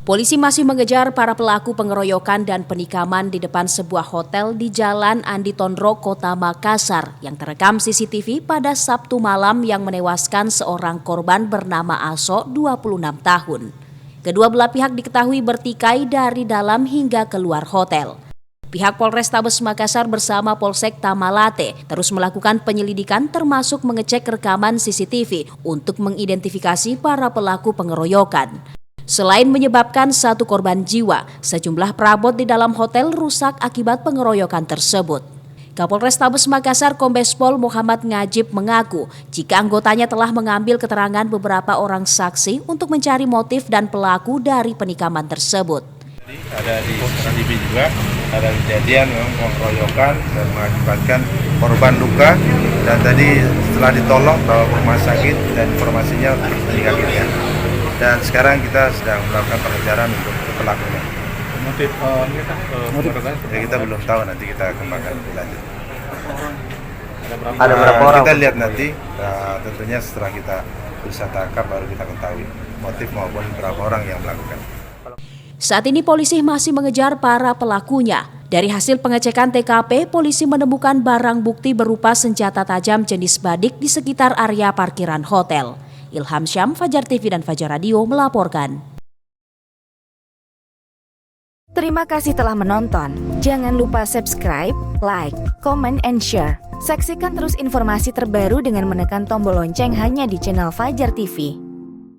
Polisi masih mengejar para pelaku pengeroyokan dan penikaman di depan sebuah hotel di Jalan Andi Tondro, Kota Makassar yang terekam CCTV pada Sabtu malam yang menewaskan seorang korban bernama Aso, 26 tahun. Kedua belah pihak diketahui bertikai dari dalam hingga keluar hotel. Pihak Polrestabes Makassar bersama Polsek Tamalate terus melakukan penyelidikan termasuk mengecek rekaman CCTV untuk mengidentifikasi para pelaku pengeroyokan. Selain menyebabkan satu korban jiwa, sejumlah perabot di dalam hotel rusak akibat pengeroyokan tersebut. Kapolrestabes Makassar Kombes Pol Muhammad Ngajib mengaku jika anggotanya telah mengambil keterangan beberapa orang saksi untuk mencari motif dan pelaku dari penikaman tersebut. Ada di CCTV juga, ada kejadian pengeroyokan dan mengakibatkan korban luka, dan tadi setelah ditolong bawa ke rumah sakit dan informasinya meninggal dunia. Dan sekarang kita sedang melakukan pengejaran untuk pelakunya. Motif ya, kita belum tahu, nanti kita kembangkan lebih lanjut. Ada berapa orang? Kita lihat nanti, tentunya setelah kita bisa tangkap baru kita ketahui motif maupun berapa orang yang melakukan. Saat ini polisi masih mengejar para pelakunya. Dari hasil pengecekan TKP, polisi menemukan barang bukti berupa senjata tajam jenis badik di sekitar area parkiran hotel. Ilham Syam, Fajar TV dan Fajar Radio melaporkan. Terima kasih telah menonton. Jangan lupa subscribe, like, comment, and share. Saksikan terus informasi terbaru dengan menekan tombol lonceng hanya di channel Fajar TV.